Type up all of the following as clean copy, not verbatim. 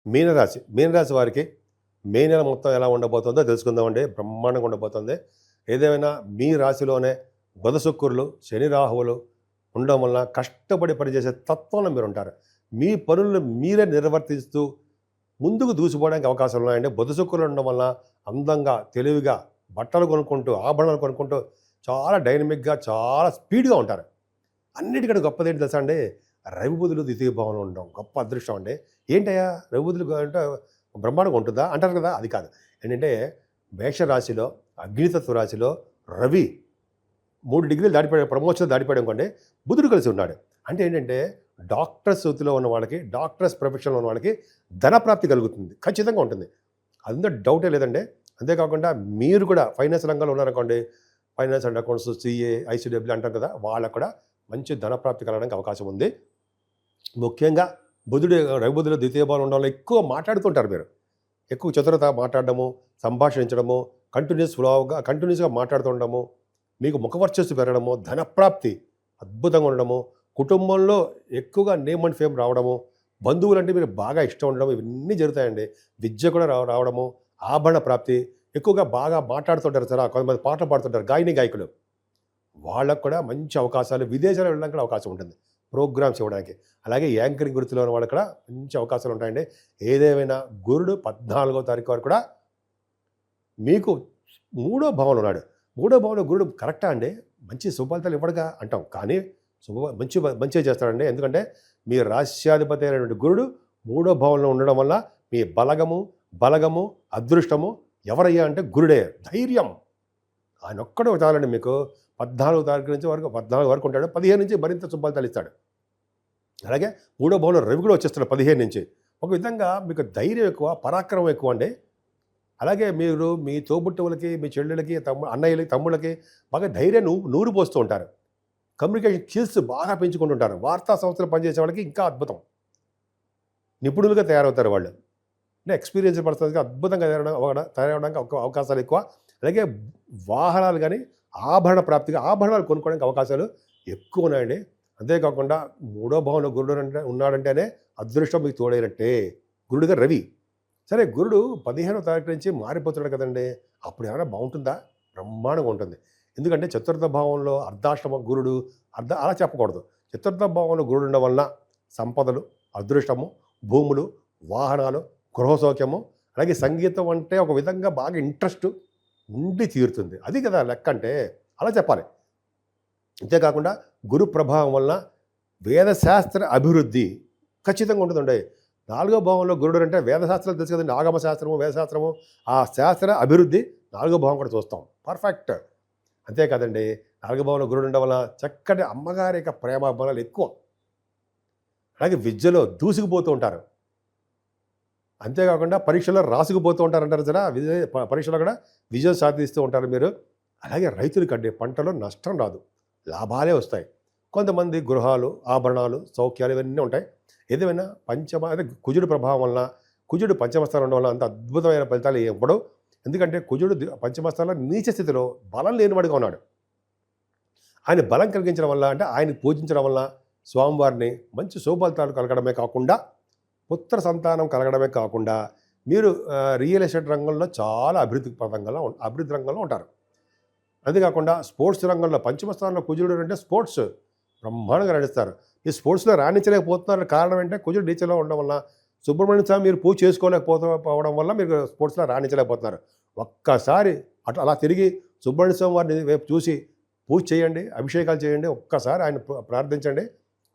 మీనరాశి వారికి మే నెల మొత్తం ఎలా ఉండబోతుందో తెలుసుకుందామండి. బ్రహ్మాండంగా ఉండబోతుంది. ఏదేమైనా మీ రాశిలోనే బుధ శుక్రులు, శని రాహువులు ఉండడం వలన కష్టపడి పనిచేసే తత్వంలో మీరు ఉంటారు. మీ పనులను మీరే నిర్వర్తిస్తూ ముందుకు దూసిపోవడానికి అవకాశాలు ఉన్నాయండి. బుధ శుక్రులు ఉండడం వలన అందంగా, తెలివిగా బట్టలు కొనుక్కుంటూ, ఆభరణాలు కొనుక్కుంటూ చాలా డైనమిక్గా, చాలా స్పీడ్గా ఉంటారు. అన్నిటికంటే గొప్పది ఏంటి తెలుసా అండి? రవి బుధులు ద్వితీయ భావంలో ఉండడం గొప్ప అదృష్టం అండి. ఏంటయ్యా రవి బుధులు అంటే బ్రహ్మాండంగా ఉంటుందా అంటారు కదా, అది కాదు. ఏంటంటే మేషరాశిలో, అగ్నితత్వ రాశిలో రవి 3 డిగ్రీలు దాటిపోయాడు, ప్రమోషన్ దాటిపోయాడు అనుకోండి, బుధుడు కలిసి ఉన్నాడు. అంటే ఏంటంటే డాక్టర్స్ వృత్తిలో ఉన్న వాళ్ళకి, డాక్టర్స్ ప్రొఫెషన్లో ఉన్న వాళ్ళకి ధనప్రాప్తి కలుగుతుంది, ఖచ్చితంగా ఉంటుంది. అందులో డౌటే లేదండి. అంతేకాకుండా మీరు కూడా ఫైనాన్స్ రంగంలో ఉన్నారనుకోండి, finance and accounts, CA, ICW అంటారు కదా, వాళ్ళకు కూడా మంచి ధనప్రాప్తి కలగడానికి అవకాశం ఉంది. ముఖ్యంగా రవి బుధుడు ద్వితీయ భావం ఉండడం వల్ల ఎక్కువ మాట్లాడుతుంటారు మీరు. ఎక్కువ చతురత మాట్లాడడము, సంభాషించడము, కంటిన్యూస్గా మాట్లాడుతుండడము, మీకు ముఖవర్చస్సు పెరగడము, ధనప్రాప్తి అద్భుతంగా ఉండడము, కుటుంబంలో ఎక్కువగా నేమ్ అండ్ ఫేమ్ రావడము, బంధువులంటే మీరు బాగా ఇష్టం ఉండడం, ఇవన్నీ జరుగుతాయండి. విద్య కూడా రావడము, ఆభరణ ప్రాప్తి, ఎక్కువగా బాగా మాట్లాడుతుంటారు సార్. కొంతమంది పాటలు పాడుతుంటారు, గాయకులు, వాళ్ళకు కూడా మంచి అవకాశాలు, విదేశాలు వెళ్ళడానికి కూడా అవకాశం ఉంటుంది, ప్రోగ్రామ్స్ ఇవ్వడానికి. అలాగే యాంకరింగ్ వృత్తిలో ఉన్న వాళ్ళకి కూడా మంచి అవకాశాలు ఉంటాయండి. ఏదేమైనా గురుడు 14వ తారీఖు వరకు కూడా మీకు 3వ భావంలో ఉన్నాడు. 3వ భావంలో గురుడు కరెక్టా అండి? మంచి శుభఫలితాలు ఇవ్వడుగా అంటాం, కానీ మంచిగా చేస్తాడండి. ఎందుకంటే మీ రాశ్యాధిపతి అయినటువంటి గురుడు 3వ భావంలో ఉండడం వల్ల మీ బలగము అదృష్టము ఎవరయ్యా అంటే గురుడే. ధైర్యం ఆయన ఒక్కడే చాలండి మీకు. 14వ తారీఖు నుంచి 14 వరకు ఉంటాడు. 15 నుంచి మరింత శుభఫలితాలు ఇస్తాడు. అలాగే 3వ భావంలో రవి కూడా వచ్చేస్తాడు 15 నుంచి. ఒక విధంగా మీకు ధైర్యం ఎక్కువ, పరాక్రమం ఎక్కువ అండి. అలాగే మీరు మీ తోబుట్టువులకి, మీ చెల్లెలకి, అన్నయ్యలకి, తమ్ముళ్ళకి బాగా ధైర్యం నూరు పోస్తూ ఉంటారు. కమ్యూనికేషన్ స్కిల్స్ బాగా పెంచుకుంటుంటారు. వార్తా సంస్థలు పనిచేసే వాళ్ళకి ఇంకా అద్భుతం, నిపుణులుగా తయారవుతారు వాళ్ళు. అంటే ఎక్స్పీరియన్స్ పర్సన్స్గా అద్భుతంగా తయారవడానికి అవకాశాలు ఎక్కువ. అలాగే వాహనాలు కానీ, ఆభరణాలు కొనుక్కోవడానికి అవకాశాలు ఎక్కువ ఉన్నాయండి. అంతేకాకుండా 3వ భావంలో గురుడు ఉన్నాడంటేనే అదృష్టం మీకు తోడైనట్టే. గురుడుగా రవి. సరే, గురుడు 15వ తారీఖు నుంచి మారిపోతున్నాడు కదండి, అప్పుడు ఏమైనా బాగుంటుందా? బ్రహ్మాండంగా ఉంటుంది. ఎందుకంటే చతుర్థ భావంలో అర్ధాష్టమ గురుడు, అలా చెప్పకూడదు. చతుర్థ భావంలో గురుడు ఉండడం వలన సంపదలు, అదృష్టము, భూములు, వాహనాలు, గృహసౌఖ్యము, అలాగే సంగీతం అంటే ఒక విధంగా బాగా ఇంట్రెస్ట్ ఉండి తీరుతుంది. అది కదా లెక్క అంటే, అలా చెప్పాలి. అంతేకాకుండా గురు ప్రభావం వలన వేదశాస్త్ర అభివృద్ధి ఖచ్చితంగా ఉంటుందండి. 4వ భావంలో గురుడు అంటే వేదశాస్త్రాలు తెలుసు కదండి, ఆగమ శాస్త్రము, వేదశాస్త్రము, ఆ శాస్త్ర అభివృద్ధి 4వ భావం కూడా చూస్తాం, పర్ఫెక్ట్. అంతేకాదండి, 4వ భావంలో గురుడు ఉండడం వల్ల చక్కటి అమ్మగారి యొక్క ప్రేమాభిమానాలు ఎక్కువ. అలాగే విద్యలో దూసుకుపోతూ ఉంటారు. అంతేకాకుండా పరీక్షలో రాసుకుపోతూ ఉంటారంటారు కదా, పరీక్షలో కూడా విజయం సాధిస్తూ ఉంటారు మీరు. అలాగే రైతులకండి పంటలో నష్టం రాదు, లాభాలే వస్తాయి. కొంతమంది గృహాలు, ఆభరణాలు, సౌఖ్యాలు ఇవన్నీ ఉంటాయి. ఏదేమైనా అదే కుజుడు ప్రభావం వలన, కుజుడు పంచమస్థానం ఉండడం వల్ల అంత అద్భుతమైన ఫలితాలు ఇవ్వడం. ఎందుకంటే కుజుడు పంచమస్థానంలో నీచ స్థితిలో బలం లేనివాడిగా ఉన్నాడు. ఆయన బలం కలిగించడం వల్ల, అంటే ఆయన పూజించడం వల్ల స్వామివారిని మంచి శుభఫలితాలు కలగడమే కాకుండా, పుత్ర సంతానం కలగడమే కాకుండా, మీరు రియల్ ఎస్టేట్ రంగంలో చాలా అభివృద్ధి రంగంలో ఉంటారు. అంతేకాకుండా స్పోర్ట్స్ రంగంలో పంచమస్థానంలో కుజుడు అంటే స్పోర్ట్స్ బ్రహ్మాండంగా నడుస్తారు. ఈ స్పోర్ట్స్లో రాణించలేకపోతున్నారు, కారణం ఏంటంటే కుజుడు నీచలో ఉండడం వల్ల. సుబ్రహ్మణ్య స్వామి మీరు పూజ చేసుకోవడం వల్ల మీరు స్పోర్ట్స్లో రాణించలేకపోతున్నారు. ఒక్కసారి అలా తిరిగి సుబ్రహ్మణ్య స్వామి వారిని వైపు చూసి పూజ చేయండి, అభిషేకాలు చేయండి, ఒక్కసారి ఆయన ప్రార్థించండి.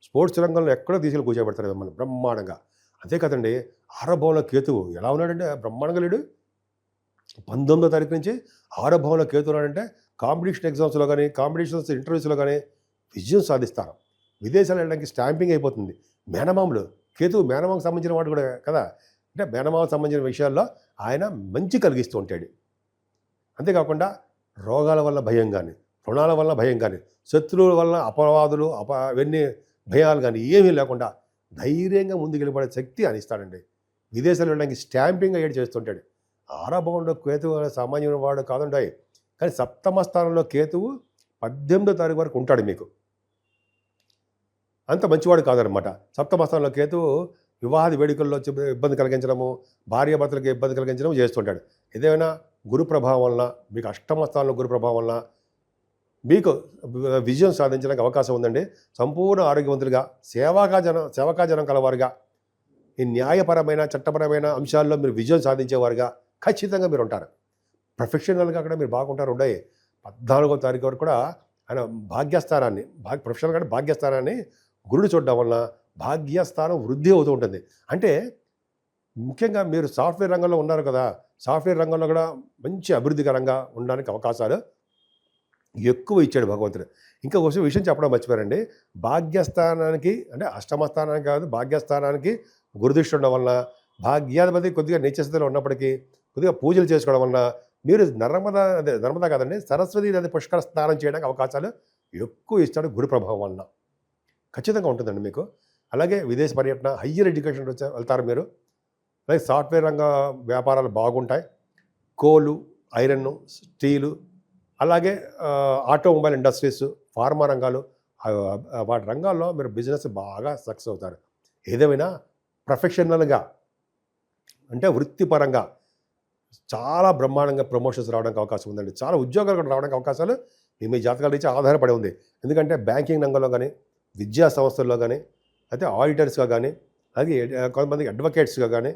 స్పోర్ట్స్ రంగంలో ఎక్కడో తీసుకెళ్ళి కూర్చోబెడతారు మిమ్మల్ని బ్రహ్మాండంగా. అంతే కదండి, 6వ భావంలో కేతువు ఎలా ఉన్నాడంటే బ్రహ్మాండంగా లేడు. 19వ తారీఖు నుంచి 6వ భావంలో కేతు ఉన్నాడంటే కాంపిటీషన్ ఎగ్జామ్స్లో కానీ, కాంపిటీషన్స్ ఇంటర్వ్యూస్లో కానీ విజయం సాధిస్తారు. విదేశాలు వెళ్ళడానికి స్టాంపింగ్ అయిపోతుంది. కేతువు మేనమామకు సంబంధించిన వాడు కూడా కదా, అంటే మేనమామకు సంబంధించిన విషయాల్లో ఆయన మంచి కలిగిస్తూ ఉంటాడు. అంతేకాకుండా రోగాల వల్ల భయం కానీ, రుణాల వల్ల భయం కానీ, శత్రువుల వల్ల అపవాదులు ఇవన్నీ భయాలు కానీ ఏమీ లేకుండా ధైర్యంగా ముందుకు వెళ్ళిపడే శక్తి అనిస్తాడండి. విదేశాలు వెళ్ళడానికి స్టాంపింగ్ అయ్యేది చేస్తుంటాడు. 6వ భావంలో కేతువు సామాన్యమైన వాడు కాదుంటాయి, కానీ 7వ స్థానంలో కేతువు 18వ తారీఖు వరకు ఉంటాడు మీకు. అంత మంచివాడు కాదనమాట. 7వ స్థానంలో కేతువు వివాహాది వేడుకల్లో ఇబ్బంది కలిగించడము, భార్యాభర్తలకు ఇబ్బంది కలిగించడం చేస్తుంటాడు. ఏదైనా గురు ప్రభావం వలన, మీకు అష్టమ స్థానంలో గురు ప్రభావం వలన మీకు విజయం సాధించడానికి అవకాశం ఉందండి. సంపూర్ణ ఆరోగ్యవంతులుగా, సేవకాజనం కలవారుగా, ఈ న్యాయపరమైన, చట్టపరమైన అంశాల్లో మీరు విజయం సాధించేవారుగా ఖచ్చితంగా మీరు ఉంటారు. ప్రొఫెషనల్గా కూడా మీరు బాగుంటారు. 14వ తారీఖు వరకు కూడా ఆయన భాగ్యస్థానాన్ని, ప్రొఫెషనల్గా భాగ్యస్థానాన్ని గురుడు చూడడం వలన భాగ్యస్థానం వృద్ధి అవుతూ ఉంటుంది. అంటే ముఖ్యంగా మీరు సాఫ్ట్వేర్ రంగంలో ఉన్నారు కదా, సాఫ్ట్వేర్ రంగంలో కూడా మంచి అభివృద్ధికరంగా ఉండడానికి అవకాశాలు ఎక్కువ ఇచ్చాడు భగవంతుడు. ఇంకా ఒక విషయం చెప్పడం మర్చిపోయారండి. భాగ్యస్థానానికి అంటే అష్టమ స్థానానికి కాదు, భాగ్యస్థానానికి గురుదృష్టి ఉండడం వలన భాగ్యాధిపతి కొద్దిగా నీచస్థితిలో ఉన్నప్పటికీ కొద్దిగా పూజలు చేసుకోవడం వలన మీరు నర్మదా కాదండి, సరస్వతీ నది పుష్కర స్నానం చేయడానికి అవకాశాలు ఎక్కువ ఇస్తాడు గురు ప్రభావం వలన. ఖచ్చితంగా ఉంటుందండి మీకు. అలాగే విదేశ పర్యటన, హయ్యర్ ఎడ్యుకేషన్ వెళ్తారు మీరు. అలాగే సాఫ్ట్వేర్ రంగ వ్యాపారాలు బాగుంటాయి. కోలు, ఐరన్, స్టీలు, అలాగే ఆటోమొబైల్ ఇండస్ట్రీస్, ఫార్మా రంగాలు, వాటి రంగాల్లో మీరు బిజినెస్ బాగా సక్సెస్ అవుతారు. ఏదేమైనా ప్రొఫెషనల్గా అంటే వృత్తిపరంగా చాలా బ్రహ్మాండంగా ప్రమోషన్స్ రావడానికి అవకాశం ఉందండి. చాలా ఉద్యోగాలు కూడా రావడానికి అవకాశాలు మీ జాతకాల నుంచి ఆధారపడి ఉంది. ఎందుకంటే బ్యాంకింగ్ రంగంలో కానీ, విద్యా సంస్థల్లో కానీ, అయితే ఆడిటర్స్గా కానీ, అలాగే కొంతమందికి అడ్వకేట్స్గా కానీ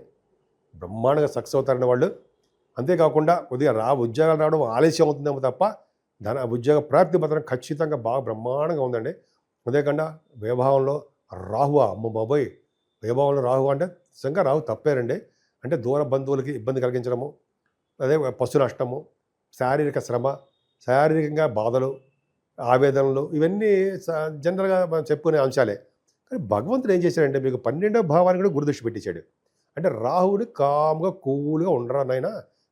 బ్రహ్మాండంగా సక్సెస్ అవుతారన్న వాళ్ళు. అంతేకాకుండా కొద్దిగా ఉద్యోగాలు రావడం ఆలస్యం అవుతుందేమో తప్ప ఉద్యోగ ప్రాప్తి మాత్రం ఖచ్చితంగా బాగా బ్రహ్మాండంగా ఉందండి. అంతేకాకుండా వైభవంలో రాహు, అమ్మ బాబోయ్, వైభవంలో రాహు అంటే నిజంగా రాహు తప్పేరండి. అంటే దూర బంధువులకి ఇబ్బంది కలిగించడము, అదే పశు నష్టము, శారీరక శ్రమ, శారీరకంగా బాధలు, ఆవేదనలు, ఇవన్నీ జనరల్గా మనం చెప్పుకునే అంశాలే. కానీ భగవంతుడు ఏం చేశాడంటే మీకు 12వ భావాన్ని కూడా గురుదృష్టి పెట్టించాడు. అంటే రాహుని కామ్గా కూల్గా ఉండరానైనా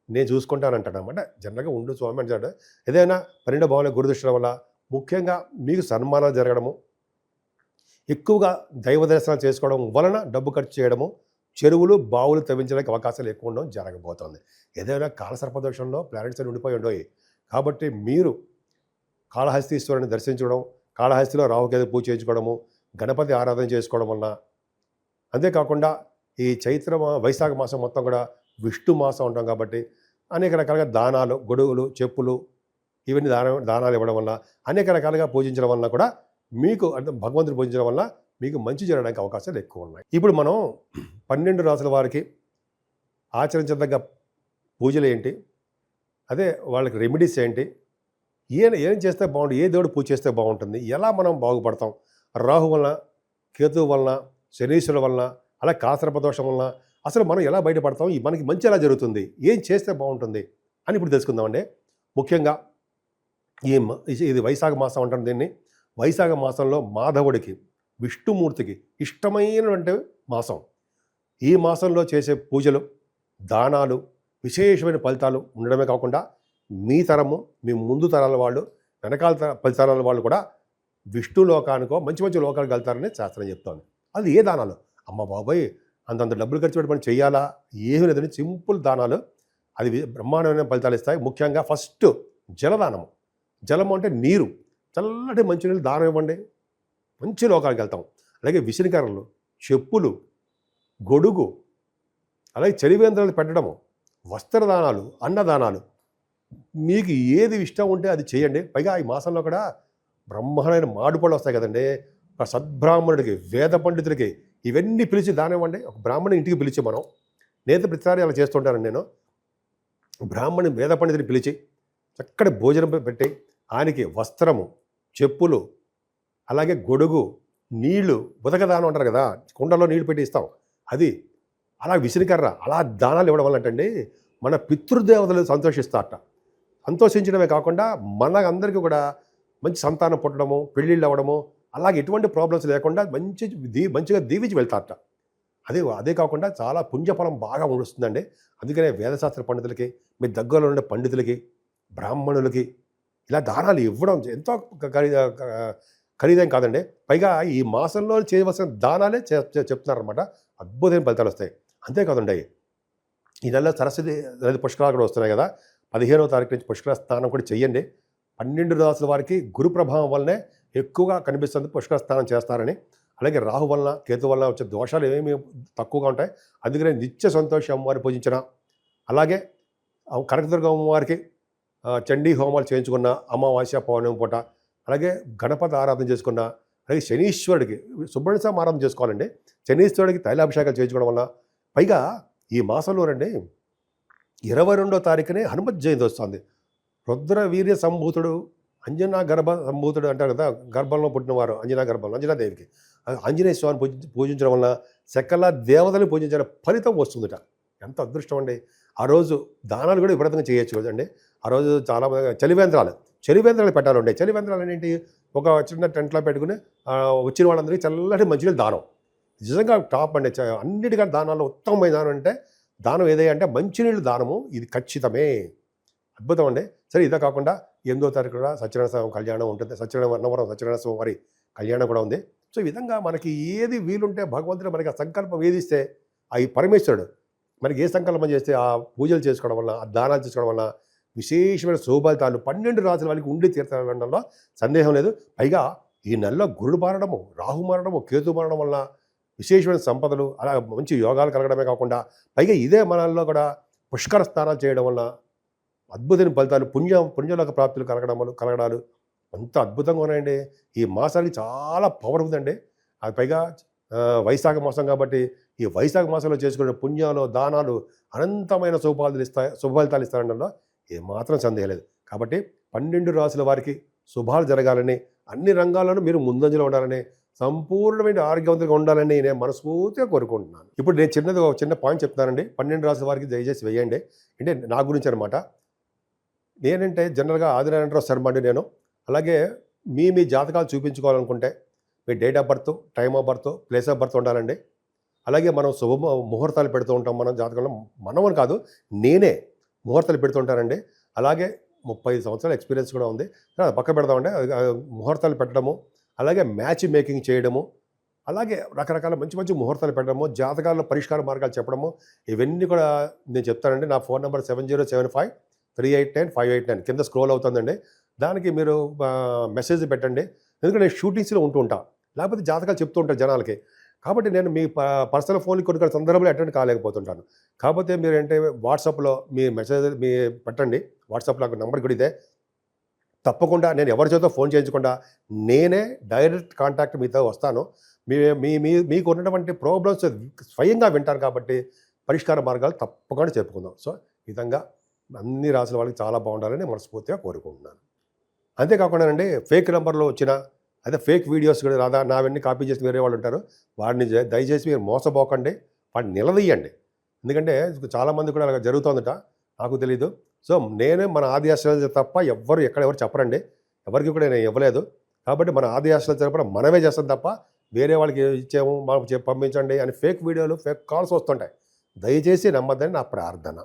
నేను చూసుకుంటానంటాడు అనమాట. జనరల్గా ఉండు స్వామి అంటాడు. ఏదైనా 12వ భావంలో గురుదృష్టి వల్ల ముఖ్యంగా మీకు సన్మానాలు జరగడము, ఎక్కువగా దైవ దర్శనాలు చేసుకోవడం వలన డబ్బు ఖర్చు చేయడము, చెరువులు, బావులు తవ్వించడానికి అవకాశాలు ఎక్కువ ఉండడం జరగబోతోంది. ఏదైనా కాలసర్పదోషంలో ప్లానెట్స్ అని ఉండిపోయి ఉండవు. కాబట్టి మీరు కాళహస్తీశ్వరుని దర్శించడం, కాళహస్తిలో రాహుకేతు పూజ చేయించుకోవడము, గణపతి ఆరాధన చేసుకోవడం వలన, అంతేకాకుండా ఈ వైశాఖ మాసం మొత్తం కూడా విష్ణు మాసం ఉంటాం కాబట్టి అనేక రకాలుగా దానాలు, గొడుగులు, చెప్పులు, ఇవన్నీ దానాలు ఇవ్వడం వల్ల, అనేక రకాలుగా పూజించడం వలన కూడా మీకు అంటే భగవంతుని పూజించడం వల్ల మీకు మంచి జరగడానికి అవకాశాలు ఎక్కువ ఉన్నాయి. ఇప్పుడు మనం 12 రాసుల వారికి ఆచరించదగ్గ పూజలు ఏంటి, అదే వాళ్ళకి రెమెడీస్ ఏంటి, ఏం చేస్తే బాగుంటుంది, ఏ దేవుడు పూజ చేస్తే బాగుంటుంది, ఎలా మనం బాగుపడతాం, రాహు వలన, కేతువు వలన, శనీశ్వరుల వలన, అలా కాసర్పదోషం వలన అసలు మనం ఎలా బయటపడతాం, మనకి మంచి ఎలా జరుగుతుంది, ఏం చేస్తే బాగుంటుంది అని ఇప్పుడు తెలుసుకుందామండి. ముఖ్యంగా ఇది వైశాఖ మాసం అంటారు దీన్ని. వైశాఖ మాసంలో మాధవుడికి, విష్ణుమూర్తికి ఇష్టమైనటువంటి మాసం. ఈ మాసంలో చేసే పూజలు, దానాలు విశేషమైన ఫలితాలు ఉండడమే కాకుండా మీ తరము, మీ ముందు తరాల వాళ్ళు, వెనకాల 10 తరాల వాళ్ళు కూడా విష్ణు లోకానికో మంచి మంచి లోకాలకు వెళ్తారని శాస్త్రం చెప్తోంది. అది ఏ దానాలు, అమ్మ బాబాయ్ అంతంత డబ్బులు ఖర్చు పెట్టి మనం చేయాలా, ఏమీ లేదని సింపుల్ దానాలు, అది బ్రహ్మాండమైన ఫలితాలు ఇస్తాయి. ముఖ్యంగా ఫస్ట్ జలదానము. జలము అంటే నీరు, చల్లటి మంచినీళ్ళు దానం ఇవ్వండి, మంచి లోకాలకు వెళ్తాం. అలాగే విసిరికర్రలు, చెప్పులు, గొడుగు, అలాగే చలివేంద్రాలు పెట్టడము, వస్త్రదానాలు, అన్నదానాలు, మీకు ఏది ఇష్టం ఉంటే అది చేయండి. పైగా ఈ మాసంలో కూడా బ్రహ్మాండమైన మాడుపళ్ళు వస్తాయి కదండి. ఒక సద్బ్రాహ్మణుడికి, వేద పండితుడికి ఇవన్నీ పిలిచి దానం ఇవ్వండి. ఒక బ్రాహ్మణుని ఇంటికి పిలిచి మనం, నేత ప్రతిసారి అలా చేస్తుంటానండి నేను. బ్రాహ్మణుని, వేద పండితుడిని పిలిచి చక్కటి భోజనం పెట్టి ఆయనకి వస్త్రము, చెప్పులు, అలాగే గొడుగు, నీళ్లు, ఉదకదానం అంటారు కదా, కుండలో నీళ్లు పెట్టి ఇస్తాం, అది, అలా విసిరికర్ర, అలా దానాలు ఇవ్వడం వల్ల అంటే మన పితృదేవతలు సంతోషిస్తారట. సంతోషించడమే కాకుండా మన అందరికీ కూడా మంచి సంతానం పుట్టడము, పెళ్ళిళ్ళు అవ్వడము, అలాగే ఎటువంటి ప్రాబ్లమ్స్ లేకుండా మంచిగా దీవించి వెళ్తారట. అదే కాకుండా చాలా పుణ్యఫలం బాగా వస్తుందండి. అందుకనే వేదశాస్త్ర పండితులకి, మీ దగ్గరలో ఉండే పండితులకి, బ్రాహ్మణులకి ఇలా దానాలు ఇవ్వడం ఎంతో ఖరీదేం కాదండి. పైగా ఈ మాసంలో చేయవలసిన దానాలే చెప్తున్నారనమాట. అద్భుతమైన ఫలితాలు వస్తాయి. అంతేకాదండి, ఈ నెలలో సరస్వతి నది పుష్కరాలు కూడా వస్తున్నాయి కదా. 15వ తారీఖు నుంచి పుష్కర స్నానం కూడా చెయ్యండి. 12 రాసుల వారికి గురు ప్రభావం వల్లనే ఎక్కువగా కనిపిస్తుంది పుష్కర స్నానం చేస్తారని. అలాగే రాహు వలన కేతు వలన వచ్చే దోషాలు ఏమేమి తక్కువగా ఉంటాయి. అందుకనే నిత్య సంతోషం అమ్మవారిని పూజించిన, అలాగే కనకదుర్గ అమ్మవారికి చండీ హోమాలు చేయించుకున్న, అమావాస్య పౌర్ణమి పూట, అలాగే గణపతి ఆరాధన చేసుకున్న, అలాగే శనీశ్వరుడికి సుబ్రహ్మణ్య స్వామి ఆరాధన చేసుకోవాలండి. శనీశ్వరుడికి తైలాభిషేకాలు చేయించుకోవడం వల్ల, పైగా ఈ మాసంలోనండి 22వ తారీఖునే హనుమత్ జయంతి వస్తుంది. రుద్ర వీర్య సంభూతుడు అంజనా గర్భ సంభూతుడు అంటారు కదా, గర్భంలో పుట్టినవారు అంజనా గర్భంలో అంజనాదేవికి ఆంజనేయ స్వామిని పూజించడం వల్ల సకల దేవతలు పూజించిన ఫలితం వస్తుందట. ఎంత అదృష్టం అండి. ఆ రోజు దానాలు కూడా విపరీతంగా చేయొచ్చు కదండి. ఆ రోజు చాలా చలివేంద్రాలు పెట్టాలండి. చలివేంద్రాలు ఏంటి, ఒక చిన్న టెంట్లో పెట్టుకుని వచ్చిన వాళ్ళందరికీ చల్లటి మంచినీళ్ళు దానం. నిజంగా టాప్ అండి. అన్నిటికంటే దానాల్లో ఉత్తమమైన దానం అంటే దానం ఏదంటే మంచినీళ్ళు దానము. ఇది ఖచ్చితమే, అద్భుతం అండి. సరే, ఇదే కాకుండా 8వ తారీఖు కూడా సత్యనారాయణ స్వామి కళ్యాణం ఉంటుంది. అన్నవరం సత్యనారాయణ స్వామి వారి కళ్యాణం కూడా ఉంది. సో ఈ విధంగా మనకి ఏది వీలుంటే భగవంతుడు మనకి ఆ సంకల్పం వేధిస్తే ఈ పరమేశ్వరుడు మనకి ఏ సంకల్పం చేస్తే ఆ పూజలు చేసుకోవడం వల్ల, ఆ దానాలు చేసుకోవడం వల్ల విశేషమైన శుభఫలితాలు 12 రాసుల వాళ్ళకి ఉండి తీర్థంలో సందేహం లేదు. పైగా ఈ నెలలో గురుడు మారడము, రాహు మారడము, కేతు మారడం వల్ల విశేషమైన సంపదలు, అలా మంచి యోగాలు కలగడమే కాకుండా పైగా ఇదే మనల్లో కూడా పుష్కర స్నానాలు చేయడం వల్ల అద్భుతమైన ఫలితాలు, పుణ్యలోక ప్రాప్తులు కలగడాలు అంత అద్భుతంగా ఉన్నాయండి. ఈ మాసానికి చాలా పవర్ ఉందండి. అది పైగా వైశాఖ మాసం కాబట్టి ఈ వైశాఖ మాసంలో చేసుకునే పుణ్యాలు, దానాలు అనంతమైన శుభఫలితాలు ఇస్తారనడంలో ఏమాత్రం సందేహం లేదు. కాబట్టి 12 రాసుల వారికి శుభాలు జరగాలని, అన్ని రంగాల్లోనూ మీరు ముందంజలో ఉండాలని, సంపూర్ణమైన ఆరోగ్యవంతంగా ఉండాలని నేను మనస్ఫూర్తిగా కోరుకుంటున్నాను. ఇప్పుడు నేను చిన్న పాయింట్ చెప్తానండి. 12 రాసుల వారికి దయచేసి వేయండి. అంటే నా గురించి అనమాట. నేనంటే జనరల్గా ఆదినారాయణరావు శర్మ అండి నేను. అలాగే మీ జాతకాలు చూపించుకోవాలనుకుంటే మీ date of birth, time of birth, place of birth ఉండాలండి. అలాగే మనం ముహూర్తాలు పెడుతూ ఉంటాం. మన జాతకంలో మనమని కాదు, నేనే ముహూర్తాలు పెడుతుంటానండి. అలాగే 35 సంవత్సరాల ఎక్స్పీరియన్స్ కూడా ఉంది. పక్క పెడదామంటే ముహూర్తాలు పెట్టడము, అలాగే మ్యాచ్ మేకింగ్ చేయడము, అలాగే రకరకాల మంచి మంచి ముహూర్తాలు పెట్టడము, జాతకాల్లో పరిష్కార మార్గాలు చెప్పడము, ఇవన్నీ కూడా నేను చెప్తానండి. నా ఫోన్ నెంబర్ 7075389589 కింద స్క్రోల్ అవుతుందండి. దానికి మీరు మెసేజ్ పెట్టండి. ఎందుకంటే నేను షూటింగ్స్లో ఉంటూ ఉంటాను, లేకపోతే జాతకాలు చెప్తూ ఉంటాను జనాలకి. కాబట్టి నేను మీ పర్సనల్ ఫోన్కి కొన్ని సందర్భంలో అటెండ్ కాలేకపోతుంటాను. కాకపోతే మీరు అంటే వాట్సాప్లో మీ మెసేజ్ పెట్టండి. వాట్సాప్లో నాకు నెంబర్ కూడా ఇదే. తప్పకుండా నేను ఎవరి చేతో ఫోన్ చేయించకుండా నేనే డైరెక్ట్ కాంటాక్ట్ మీతో వస్తాను. మీకు ఉన్నటువంటి ప్రాబ్లమ్స్ స్వయంగా వింటాను. కాబట్టి పరిష్కార మార్గాలు తప్పకుండా చెప్పుకుందాం. సో ఈ విధంగా అన్ని రాసుల వాళ్ళకి చాలా బాగుండాలని మనస్ఫూర్తిగా కోరుకుంటున్నాను. అంతేకాకుండానండి, ఫేక్ నెంబర్లో వచ్చిన అదే ఫేక్ వీడియోస్ కూడా రాదా నావన్నీ కాపీ చేసి వేరే వాళ్ళు ఉంటారు. వాడిని దయచేసి మీరు మోసపోకండి, వాడిని నిలదీయండి. ఎందుకంటే చాలామంది కూడా అలా జరుగుతుందట, నాకు తెలీదు. సో నేనే మన ఆది ఆశ్రయాలు తప్ప ఎక్కడెవరు చెప్పరండి. ఎవరికి కూడా నేను ఇవ్వలేదు. కాబట్టి మన ఆది ఆశ్రయాల తరపున మనమే చేస్తాం తప్ప వేరే వాళ్ళకి ఇచ్చాము, మాకు పంపించండి అని ఫేక్ వీడియోలు, ఫేక్ కాల్స్ వస్తుంటాయి. దయచేసి నమ్మద్దని నా ప్రార్థన.